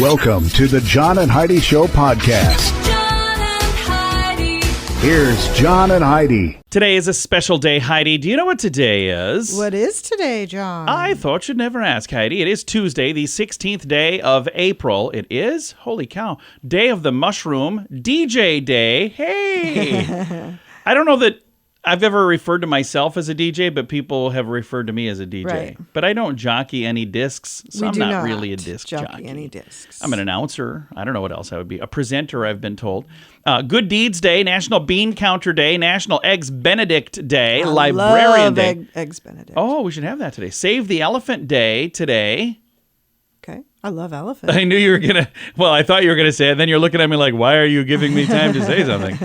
Welcome to the John and Heidi Show podcast. John and Heidi. Here's John and Heidi. Today is a special day, Heidi. Do you know what today is? What is today, John? I thought you'd never ask, Heidi. It is Tuesday, the 16th day of April. It is, holy cow, Day of the Mushroom, DJ Day. Hey! I don't know that I've ever referred to myself as a DJ, but people have referred to me as a DJ. Right. But I don't jockey any discs, so I'm not really a disc jockey. Any discs. I'm an announcer. I don't know what else I would be. A presenter, I've been told. Good Deeds Day, National Bean Counter Day, National Eggs Benedict Day, Librarian Day. Eggs Benedict. Oh, we should have that today. Save the Elephant Day today. Okay. I love elephants. I knew you were going to, well, I thought you were going to say it. Then you're looking at me like, why are you giving me time to say something?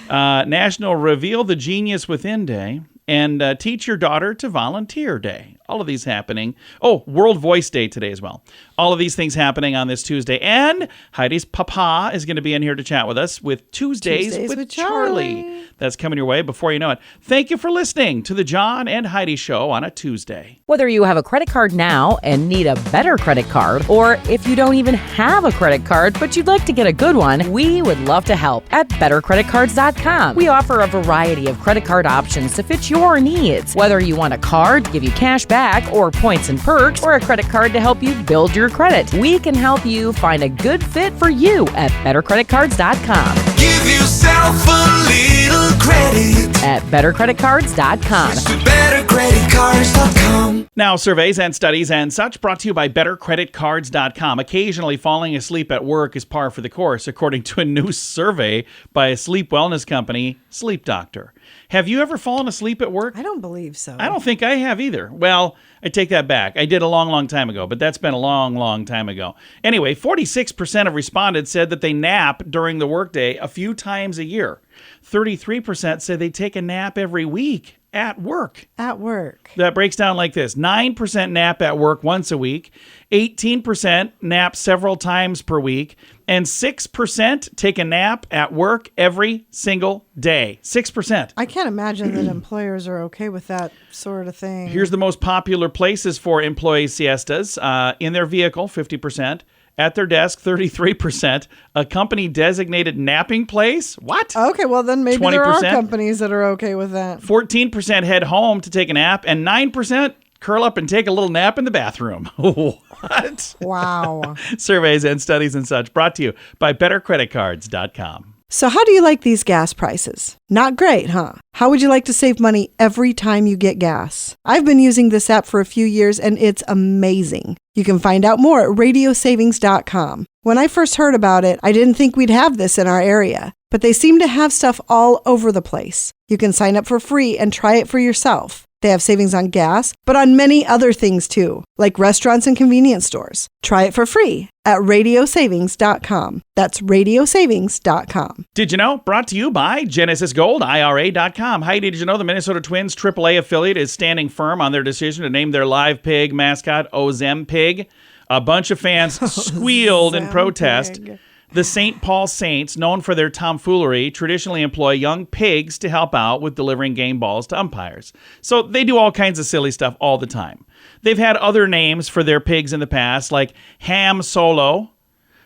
National Reveal the Genius Within Day and Teach Your Daughter to Volunteer Day. All of these happening. Oh, World Voice Day today as well. All of these things happening on this Tuesday. And Heidi's papa is going to be in here to chat with us with Tuesdays with Charlie. That's coming your way before you know it. Thank you for listening to the John and Heidi Show on a Tuesday. Whether you have a credit card now and need a better credit card, or if you don't even have a credit card but you'd like to get a good one, we would love to help at bettercreditcards.com. We offer a variety of credit card options to fit your needs. Whether you want a card to give you cash back or points and perks, or a credit card to help you build your credit, we can help you find a good fit for you at bettercreditcards.com. Give yourself a little credit At bettercreditcards.com. to bettercreditcards.com. Now, surveys and studies and such brought to you by bettercreditcards.com. Occasionally falling asleep at work is par for the course, according to a new survey by a sleep wellness company, Sleep Doctor. Have you ever fallen asleep at work? I don't believe so. I don't think I have either. Well, I take that back. I did a long, long time ago, but that's been a long, long time ago. Anyway, 46% of respondents said that they nap during the workday a few times a year. 33% say they take a nap every week at work. At work. That breaks down like this. 9% nap at work once a week, 18% nap several times per week, and 6% take a nap at work every single day. 6%. I can't imagine that employers are okay with that sort of thing. Here's the most popular places for employee siestas. In their vehicle, 50%. At their desk, 33%. A company-designated napping place? What? Okay, well then maybe there are 20%? companies that are okay with that. 14% head home to take a nap, and 9% curl up and take a little nap in the bathroom. What? Wow. Surveys and studies and such brought to you by bettercreditcards.com. So how do you like these gas prices? Not great, huh? How would you like to save money every time you get gas? I've been using this app for a few years and it's amazing. You can find out more at radiosavings.com. When I first heard about it, I didn't think we'd have this in our area, but they seem to have stuff all over the place. You can sign up for free and try it for yourself. They have savings on gas, but on many other things too, like restaurants and convenience stores. Try it for free at radiosavings.com. That's radiosavings.com. Did you know? Brought to you by GenesisGoldIRA.com. Heidi, did you know the Minnesota Twins AAA affiliate is standing firm on their decision to name their live pig mascot Ozem Pig? A bunch of fans squealed in protest. Pig. The St. Paul Saints, known for their tomfoolery, traditionally employ young pigs to help out with delivering game balls to umpires. So they do all kinds of silly stuff all the time. They've had other names for their pigs in the past, like Ham Solo,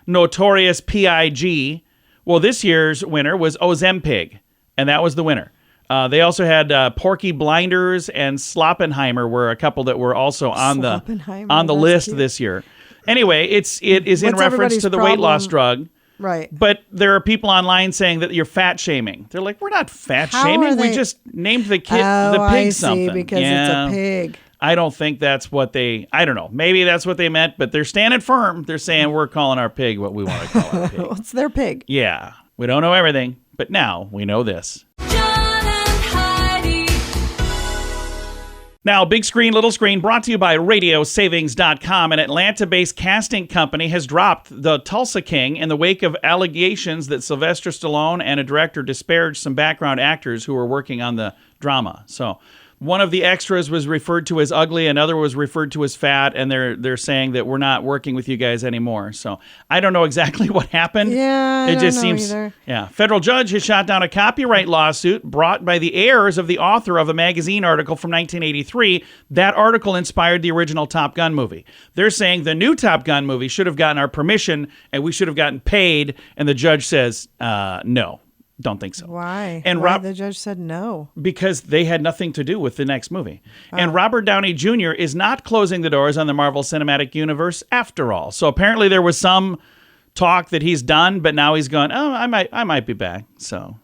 Notorious P.I.G. Well, this year's winner was Ozem Pig, and that was the winner. They also had Porky Blinders and Sloppenheimer were a couple that were also on the list cute. This year. Anyway, it is in What's reference to the weight loss drug. Right. But there are people online saying that you're fat shaming. They're like, we're not fat How shaming. are We they- just named the kid Oh, the pig I see, something. because it's a pig. I don't think that's what they, I don't know. Maybe that's what they meant, but they're standing firm. They're saying we're calling our pig what we want to call our pig. Well, it's their pig. Yeah, we don't know everything, but now we know this. John and Heidi. Now, Big Screen, Little Screen, brought to you by RadioSavings.com. An Atlanta-based casting company has dropped the Tulsa King in the wake of allegations that Sylvester Stallone and a director disparaged some background actors who were working on the drama. So one of the extras was referred to as ugly, another was referred to as fat, and they're saying that we're not working with you guys anymore. So I don't know exactly what happened. Yeah, it just seems. Either. Yeah, federal judge has shot down a copyright lawsuit brought by the heirs of the author of a magazine article from 1983. That article inspired the original Top Gun movie. They're saying the new Top Gun movie should have gotten our permission and we should have gotten paid. And the judge says, no. Don't think so. Why? And the judge said no? Because they had nothing to do with the next movie. And Robert Downey Jr. is not closing the doors on the Marvel Cinematic Universe after all. So apparently there was some talk that he's done, but now he's gone, I might be back. So,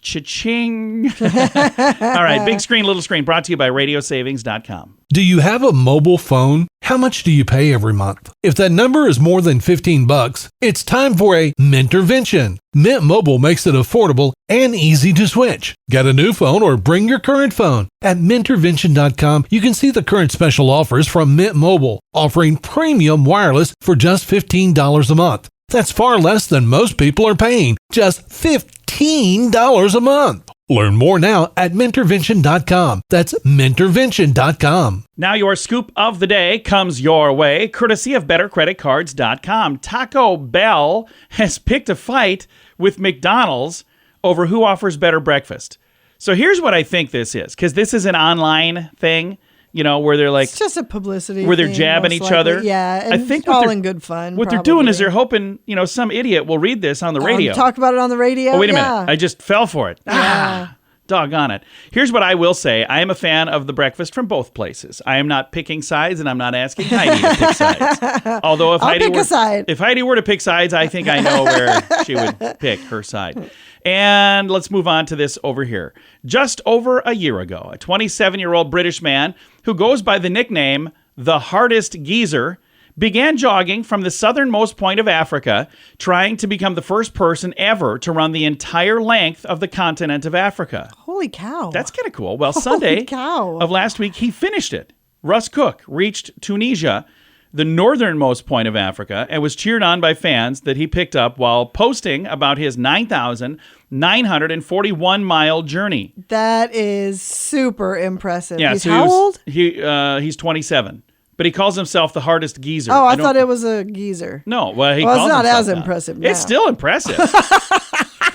Cha-ching. All right, big screen, little screen, brought to you by radiosavings.com. Do you have a mobile phone? How much do you pay every month? If that number is more than $15, it's time for a Mintervention. Mint Mobile makes it affordable and easy to switch. Get a new phone or bring your current phone. At Mintervention.com, you can see the current special offers from Mint Mobile, offering premium wireless for just $15 a month. That's far less than most people are paying, just $15 a month. Learn more now at Mintervention.com. That's Mintervention.com. Now your scoop of the day comes your way, courtesy of BetterCreditCards.com. Taco Bell has picked a fight with McDonald's over who offers better breakfast. So here's what I think this is, because this is an online thing, where they're like... It's just a publicity where they're thing, jabbing each other. Yeah, and I think all in good fun. What they're doing is they're hoping, some idiot will read this on the radio. Talk about it on the radio? Oh, wait a minute. I just fell for it. Yeah. Doggone it. Here's what I will say. I am a fan of the breakfast from both places. I am not picking sides, and I'm not asking Heidi to pick sides. Although if Heidi were to pick sides, I think I know where she would pick her side. And let's move on to this over here. Just over a year ago, a 27-year-old British man who goes by the nickname The Hardest Geezer began jogging from the southernmost point of Africa, trying to become the first person ever to run the entire length of the continent of Africa. Holy cow. That's kind of cool. Well, Sunday of last week, he finished it. Russ Cook reached Tunisia, the northernmost point of Africa, and was cheered on by fans that he picked up while posting about his 9,941-mile journey. That is super impressive. Yeah, he's how old? He's 27. But he calls himself the hardest geezer. Oh, I thought it was a geezer. No, well, it's not as impressive now. It's still impressive.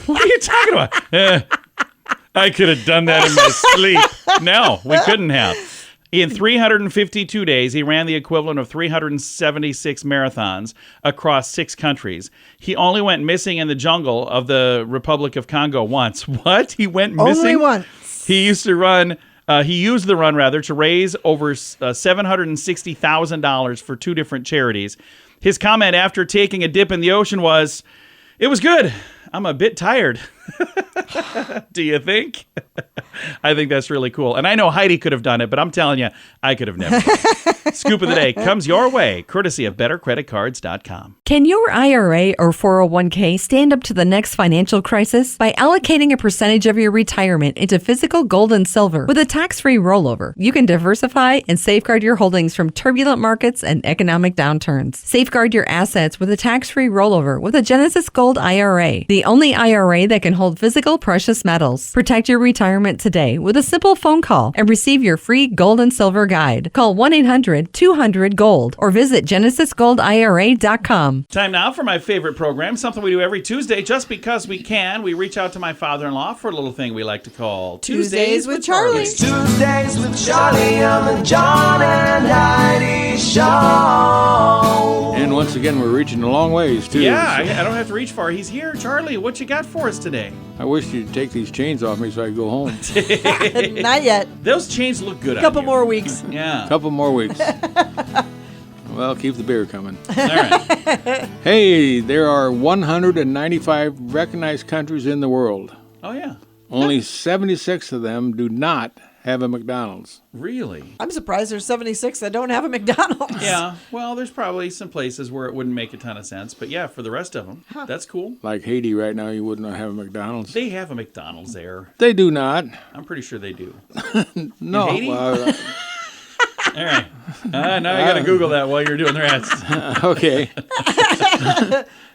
What are you talking about? I could have done that in my sleep. No, we couldn't have. In 352 days, he ran the equivalent of 376 marathons across 6 countries. He only went missing in the jungle of the Republic of Congo once. What? He went missing? Only once. He used the run to raise over $760,000 for 2 different charities. His comment after taking a dip in the ocean was, "It was good. I'm a bit tired." Do you think? I think that's really cool. And I know Heidi could have done it, but I'm telling you, I could have never. Scoop of the day comes your way, courtesy of BetterCreditCards.com. Can your IRA or 401k stand up to the next financial crisis? By allocating a percentage of your retirement into physical gold and silver with a tax-free rollover, you can diversify and safeguard your holdings from turbulent markets and economic downturns. Safeguard your assets with a tax-free rollover with a Genesis Gold IRA, the only IRA that can hold physical precious metals. Protect your retirement today with a simple phone call and receive your free gold and silver guide. Call 1-800-200-GOLD or visit genesisgoldira.com. Time now for my favorite program, something we do every Tuesday just because we can. We reach out to my father-in-law for a little thing we like to call Tuesdays with Charlie. It's Tuesdays with Charlie on the John and Heidi Show. And once again, we're reaching a long ways, too. Yeah, I don't have to reach far. He's here. Charlie, what you got for us today? I wish you'd take these chains off me so I could go home. Not yet. Those chains look good on Couple you. more weeks. Yeah. Couple more weeks. Well, keep the beer coming. All right. Hey, there are 195 recognized countries in the world. Oh, yeah. Only 76 of them do not have a McDonald's. Really? I'm surprised there's 76 that don't have a McDonald's. Yeah. Well, there's probably some places where it wouldn't make a ton of sense. But yeah, for the rest of them, that's cool. Like Haiti right now, you would not have a McDonald's. They have a McDonald's there. They do not. I'm pretty sure they do. No. In Haiti? All right. Now I got to Google that while you're doing the rest. Okay.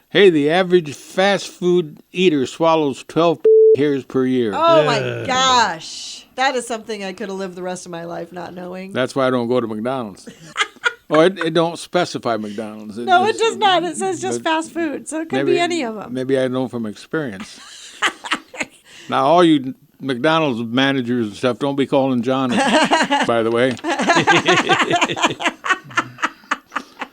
Hey, the average fast food eater swallows 12 hairs per year. Oh my gosh. That is something I could have lived the rest of my life not knowing. That's why I don't go to McDonald's. Oh, it don't specify McDonald's. No, it does not. It says just fast food, so it could be any of them. Maybe I know from experience. Now, all you McDonald's managers and stuff, don't be calling John, by the way.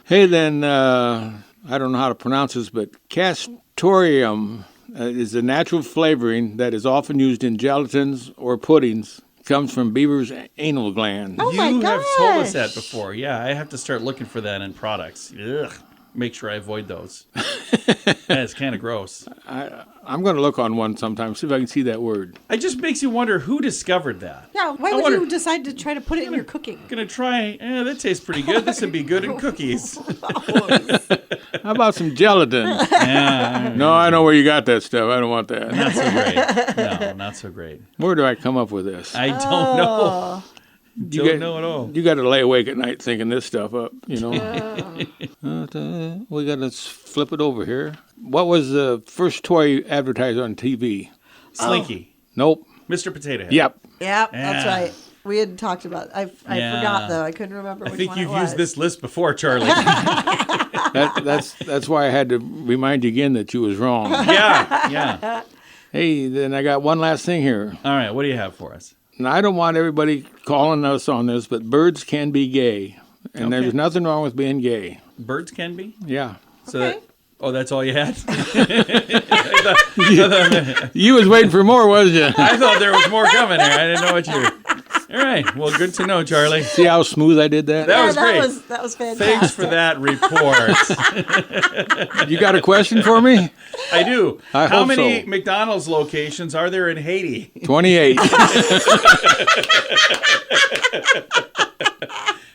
Hey, then, I don't know how to pronounce this, but castoreum is a natural flavoring that is often used in gelatins or puddings. Comes from beaver's anal gland. Oh my You have told us gosh. that before. Yeah, I have to start looking for that in products. Ugh. Make sure I avoid those. That's kind of gross. I'm going to look on one sometime, see if I can see that word. It just makes you wonder who discovered that. Yeah, why I would wonder- you decide to try to put it in your cooking? Gonna try. That tastes pretty good. This would be good in cookies. How about some gelatin? Yeah, No, I know where you got that stuff. I don't want that. not so great. No, not so great. Where do I come up with this? I don't know. Don't know at all. You got to lay awake at night thinking this stuff up, you know. We got to flip it over here. What was the first toy advertised on TV? Slinky. Nope. Mr. Potato Head. Yep. Yep, that's Yeah. right. We had talked about it. I Yeah. forgot, though. I couldn't remember I which think one you've it was. used this list before, Charlie. That's why I had to remind you again that you was wrong. Yeah. Hey, then I got one last thing here. All right, what do you have for us? Now, I don't want everybody calling us on this, but birds can be gay. And Okay. there's nothing wrong with being gay. Birds can be? Yeah. So Okay. that's all you had? You was waiting for more, wasn't you? I thought there was more coming here. I didn't know what you... All right, well, good to know, Charlie. See how smooth I did that? That was great. That was fantastic. Thanks for that report. You got a question for me? I do. I How hope many so. McDonald's locations are there in Haiti? 28.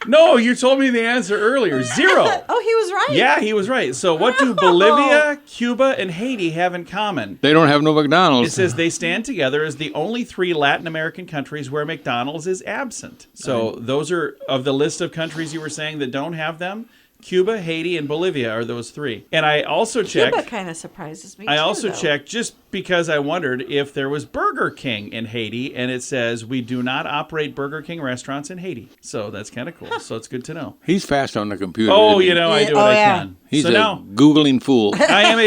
No, you told me the answer earlier. 0. Oh, he was right. Yeah, he was right. So what do Bolivia, Cuba, and Haiti have in common? They don't have no It McDonald's. says they stand together as the only 3 Latin American countries where McDonald's is absent. So those are, of the list of countries you were saying that don't have them, Cuba, Haiti, and Bolivia are those 3. And I also checked... Cuba kind of surprises me, I too, also though. checked just because I wondered if there was Burger King in Haiti, and it says we do not operate Burger King restaurants in Haiti. So that's kind of cool. So it's good to know. He's fast on the computer. Oh, isn't he? you know, I do Oh, what I yeah. can. He's So a now Googling fool. I am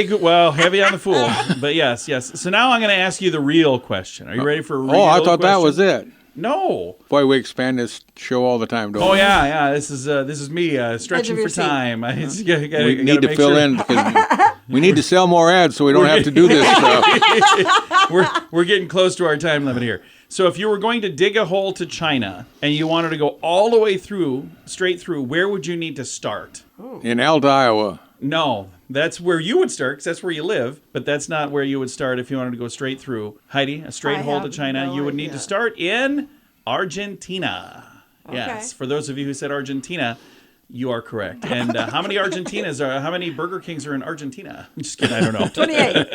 heavy on the fool, but yes. So now I'm going to ask you the real question. Are you ready for a real Oh, I thought that question? was it. No. Boy, we expand this show all the time, don't Oh we? yeah. This is me stretching your for seat. time. We need to fill in because we need to sell more ads so we don't have to do this stuff. We're getting close to our time limit here. So if you were going to dig a hole to China and you wanted to go all the way through, straight through, where would you need to start? In Alta, Iowa. No, that's where you would start because that's where you live, but that's not where you would start if you wanted to go straight through. Heidi, a straight I hole to have China, no you would need idea. to start in Argentina. Okay. Yes, for those of you who said Argentina, you are correct. And how many how many Burger Kings are in Argentina? I'm just kidding, I don't know. 28.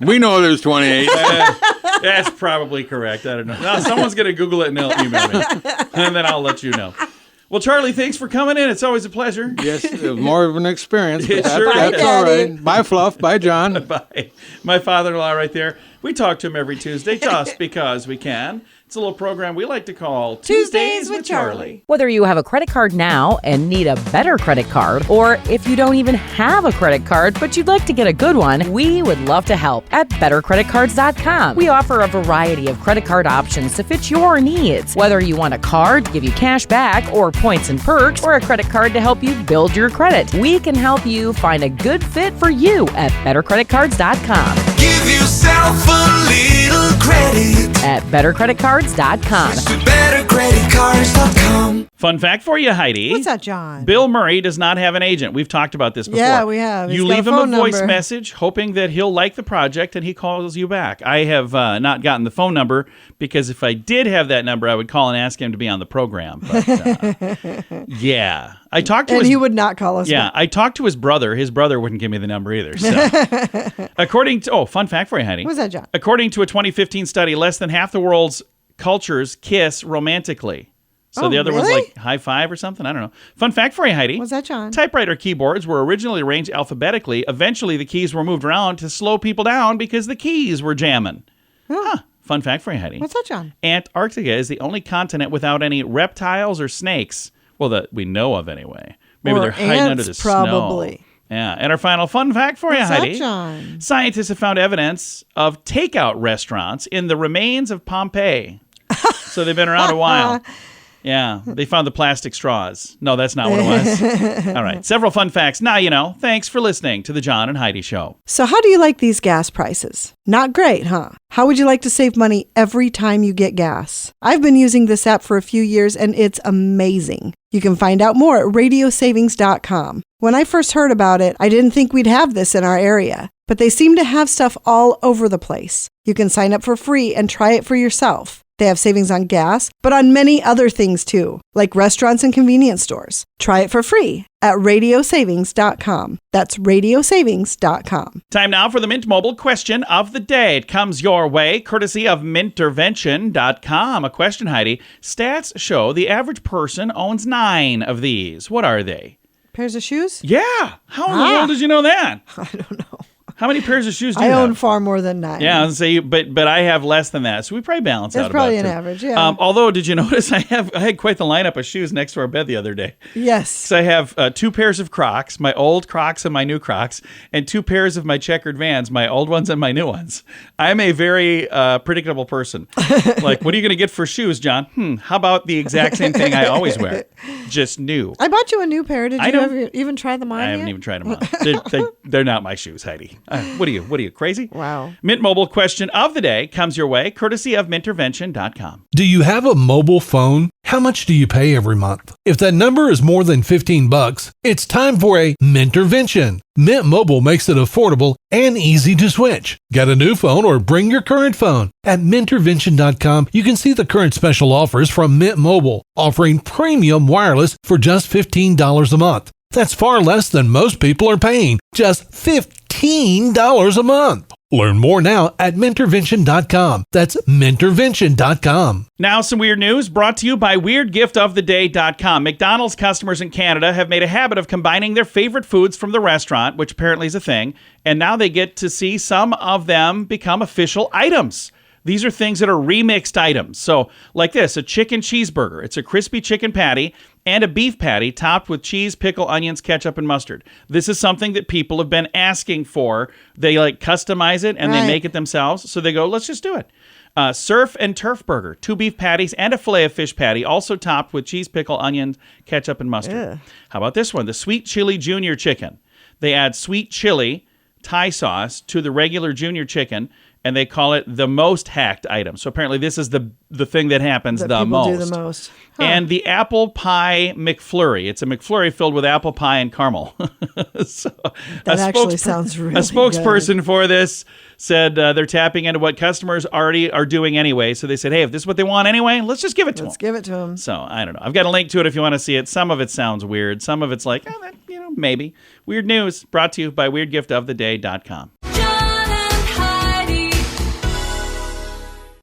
We know there's 28. That's probably correct. I don't know. Now, someone's going to Google it and they'll email me. And then I'll let you know. Well, Charlie, thanks for coming in. It's always a pleasure. Yes, it was more of an experience, but It sure that's is. all Daddy. right. Bye, Fluff. Bye, John. Bye. My father-in-law right there. We talk to him every Tuesday just because we can. It's a little program we like to call Tuesdays with Charlie. Whether you have a credit card now and need a better credit card, or if you don't even have a credit card but you'd like to get a good one, we would love to help at bettercreditcards.com. We offer a variety of credit card options to fit your needs. Whether you want a card to give you cash back or points and perks, or a credit card to help you build your credit, we can help you find a good fit for you at bettercreditcards.com. Give yourself a little credit. At bettercreditcards.com. BetterCreditCards.com. Fun fact for you, Heidi. What's that, John? Bill Murray does not have an agent. We've talked about this before. Yeah, we have. He's You got leave a him a phone voice number. message hoping that he'll like the project and he calls you back. I have not gotten the phone number because if I did have that number, I would call and ask him to be on the program. But, yeah. I talked to And his he would not call us Yeah, back. I talked to his brother. His brother wouldn't give me the number either. So, according to fun fact for you, Heidi. What's that, John? According to a 2015 study, less than half the world's cultures kiss romantically. So Oh, the other one's really? like high five or something. I don't know. Fun fact for you, Heidi. What's that, John? Typewriter keyboards were originally arranged alphabetically. Eventually, the keys were moved around to slow people down because the keys were jamming. Huh. Fun fact for you, Heidi. What's that, John? Antarctica is the only continent without any reptiles or snakes. Well, that we know of anyway. Maybe Or they're hiding under the ants, probably. snow. Yeah. And our final fun fact for you, What's Heidi. that, John? Scientists have found evidence of takeout restaurants in the remains of Pompeii. So they've been around a while. Yeah, they found the plastic straws. No, that's not what it was. All right, several fun facts. Now you know. Thanks for listening to the John and Heidi Show. So how do you like these gas prices? Not great, huh? How would you like to save money every time you get gas? I've been using this app for a few years and it's amazing. You can find out more at radiosavings.com. When I first heard about it, I didn't think we'd have this in our area, but they seem to have stuff all over the place. You can sign up for free and try it for yourself. They have savings on gas, but on many other things too, like restaurants and convenience stores. Try it for free at radiosavings.com. That's radiosavings.com. Time now for the Mint Mobile question of the day. It comes your way, courtesy of mintervention.com. A question, Heidi. Stats show the average person owns 9 of these. What are they? Pairs of shoes? Yeah. How in the world did you know that? I don't know. How many pairs of shoes do you I have? own far more than 9. Yeah, I was gonna say, but I have less than that, so we probably balance out. It's probably about an two. average, yeah. Although, did you notice I had quite the lineup of shoes next to our bed the other day? Yes. So I have 2 pairs of Crocs, my old Crocs and my new Crocs, and 2 pairs of my checkered Vans, my old ones and my new ones. I'm a very predictable person. Like, what are you going to get for shoes, John? How about the exact same thing I always wear, just new? I bought you a new pair. Did I you know. ever even try them on I haven't yet? even tried them on. They're not my shoes, Heidi. What are you, crazy? Wow. Mint Mobile question of the day comes your way, courtesy of mintervention.com. Do you have a mobile phone? How much do you pay every month? If that number is more than $15, it's time for a Mintervention. Mint Mobile makes it affordable and easy to switch. Get a new phone or bring your current phone. At Mintervention.com, you can see the current special offers from Mint Mobile, offering premium wireless for just $15 a month. That's far less than most people are paying, just $15 a month. Learn more now at Mintervention.com. That's Mintervention.com. Now, some weird news brought to you by WeirdGiftOfTheDay.com. McDonald's customers in Canada have made a habit of combining their favorite foods from the restaurant, which apparently is a thing, and now they get to see some of them become official items. These are things that are remixed items. So, like this, a chicken cheeseburger. It's a crispy chicken patty and a beef patty topped with cheese, pickle, onions, ketchup, and mustard. This is something that people have been asking for. They customize it and they make it themselves. So they go, let's just do it. Surf and turf burger, 2 beef patties and a filet of fish patty, also topped with cheese, pickle, onions, ketchup, and mustard. How about this one? The sweet chili junior chicken. They add sweet chili Thai sauce to the regular junior chicken, and they call it the most hacked item. So apparently this is the thing that happens That the people most. do the most. Huh. And the apple pie McFlurry. It's a McFlurry filled with apple pie and caramel. So That actually sounds really A spokesperson for this said they're tapping into what customers already are doing anyway. So they said, hey, if this is what they want anyway, let's just give it to them. Let's give it to them. So I don't know. I've got a link to it if you want to see it. Some of it sounds weird. Some of it's like, maybe. Weird news brought to you by WeirdGiftOfTheDay.com.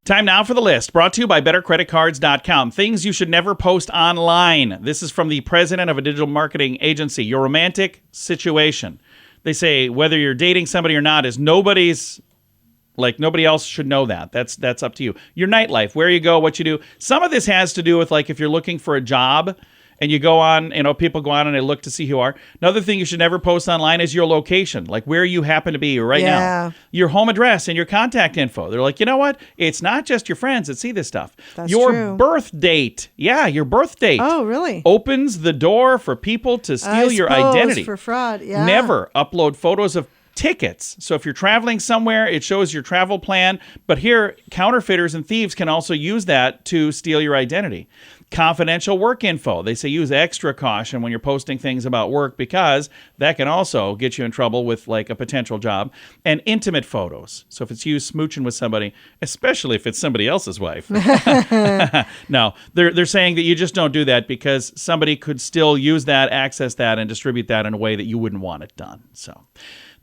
Time now for the list, brought to you by BetterCreditCards.com. Things you should never post online. This is from the president of a digital marketing agency. Your romantic situation. They say whether you're dating somebody or not is nobody else should know that. That's up to you. Your nightlife, where you go, what you do. Some of this has to do with if you're looking for a job and you go on, people go on and they look to see who you are. Another thing you should never post online is your location, like where you happen to be right now. Your home address and your contact info. They're like, you know what? It's not just your friends that see this stuff. That's your true. birth date. Yeah, your birth date. Oh, really? Opens the door for people to steal your identity. For fraud, yeah. Never upload photos of tickets. So if you're traveling somewhere, it shows your travel plan. But here, counterfeiters and thieves can also use that to steal your identity. Confidential work info. They say use extra caution when you're posting things about work because that can also get you in trouble with a potential job. And intimate photos. So if it's you smooching with somebody, especially if it's somebody else's wife. No, they're saying that you just don't do that because somebody could still use that, access that, and distribute that in a way that you wouldn't want it done. So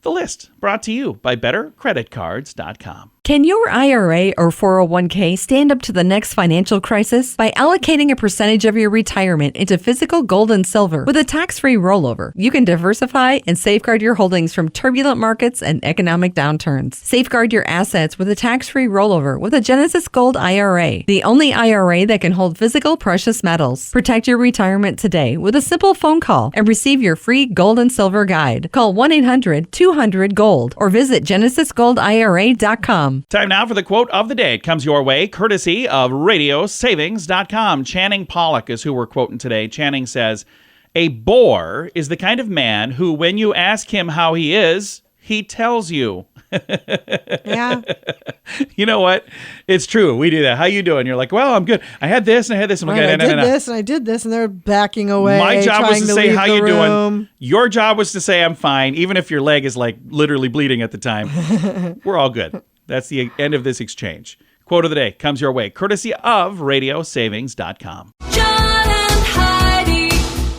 the list brought to you by BetterCreditCards.com. Can your IRA or 401k stand up to the next financial crisis? By allocating a percentage of your retirement into physical gold and silver with a tax-free rollover, you can diversify and safeguard your holdings from turbulent markets and economic downturns. Safeguard your assets with a tax-free rollover with a Genesis Gold IRA, the only IRA that can hold physical precious metals. Protect your retirement today with a simple phone call and receive your free gold and silver guide. Call 1-800-200-GOLD or visit genesisgoldira.com. Time now for the quote of the day. It comes your way courtesy of radiosavings.com. Channing Pollock is who we're quoting today. Channing says, "A bore is the kind of man who, when you ask him how he is, he tells you." Yeah. You know what? It's true. We do that. How you doing? You're like, well, I'm good. I had this and I had this. I'm like, Right, no. this and I did this, and they're backing away. My job was to say, how you doing? Room. Your job was to say, I'm fine, even if your leg is like literally bleeding at the time. We're all good. That's the end of this exchange. Quote of the day comes your way, courtesy of radiosavings.com.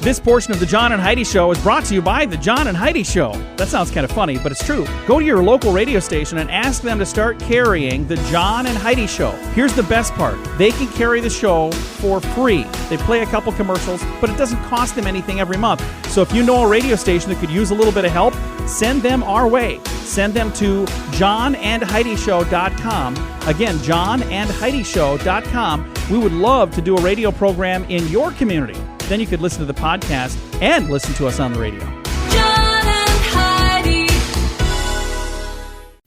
This portion of the John and Heidi Show is brought to you by the John and Heidi Show. That sounds kind of funny, but it's true. Go to your local radio station and ask them to start carrying the John and Heidi Show. Here's the best part. They can carry the show for free. They play a couple commercials, but it doesn't cost them anything every month. So if you know a radio station that could use a little bit of help, send them our way. Send them to johnandheidishow.com. Again, johnandheidishow.com. We would love to do a radio program in your community. Then you could listen to the podcast and listen to us on the radio. John and Heidi.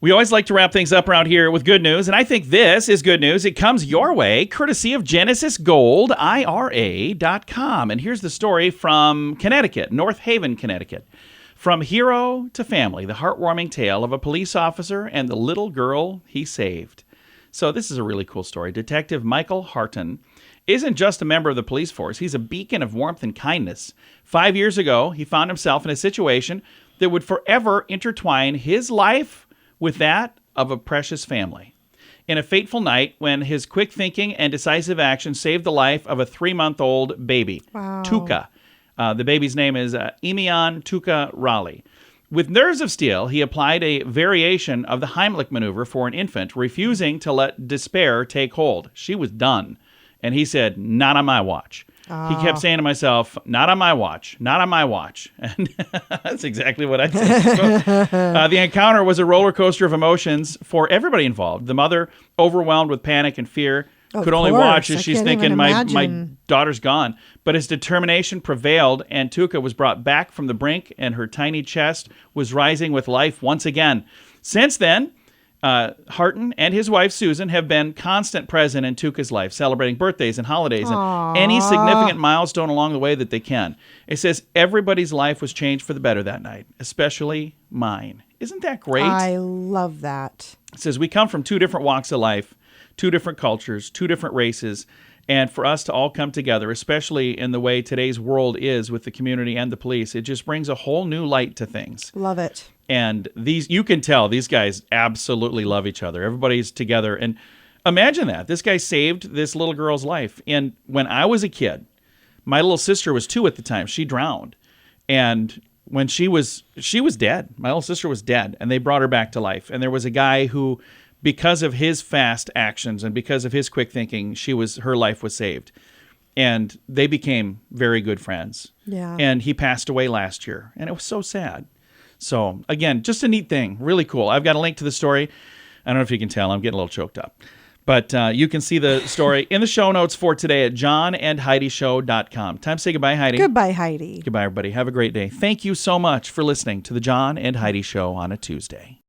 We always like to wrap things up around here with good news, and I think this is good news. It comes your way, courtesy of GenesisGoldIRA.com. And here's the story from Connecticut, North Haven, Connecticut. From hero to family, the heartwarming tale of a police officer and the little girl he saved. So this is a really cool story. Detective Michael Harton isn't just a member of the police force. He's a beacon of warmth and kindness. 5 years ago, he found himself in a situation that would forever intertwine his life with that of a precious family. In a fateful night, when his quick thinking and decisive action saved the life of a 3-month-old baby, Tuka. The baby's name is Emion Tuka Raleigh. With nerves of steel, he applied a variation of the Heimlich maneuver for an infant, refusing to let despair take hold. She was done. And he said, not on my watch. He kept saying to myself, not on my watch, not on my watch. And that's exactly what I said. The encounter was a roller coaster of emotions for everybody involved. The mother, overwhelmed with panic and fear, could only watch as she's thinking, my daughter's gone. But his determination prevailed, and Tuka was brought back from the brink, and her tiny chest was rising with life once again. Since then, Harton and his wife Susan have been constant present in Tuka's life, celebrating birthdays and holidays and any significant milestone along the way that they can. It says everybody's life was changed for the better that night, especially mine. Isn't that great? I love that. It says we come from 2 different walks of life, 2 different cultures, 2 different races, and for us to all come together, especially in the way today's world is with the community and the police, it just brings a whole new light to things. Love it. And you can tell these guys absolutely love each other. Everybody's together. And imagine that. This guy saved this little girl's life. And when I was a kid, my little sister was 2 at the time. She drowned. And when she was dead. My little sister was dead. And they brought her back to life. And there was a guy who, because of his fast actions and because of his quick thinking, her life was saved. And they became very good friends. Yeah. And he passed away last year. And it was so sad. So, again, just a neat thing. Really cool. I've got a link to the story. I don't know if you can tell. I'm getting a little choked up. But you can see the story in the show notes for today at johnandheidishow.com. Time to say goodbye, Heidi. Goodbye, Heidi. Goodbye, everybody. Have a great day. Thank you so much for listening to the John and Heidi Show on a Tuesday.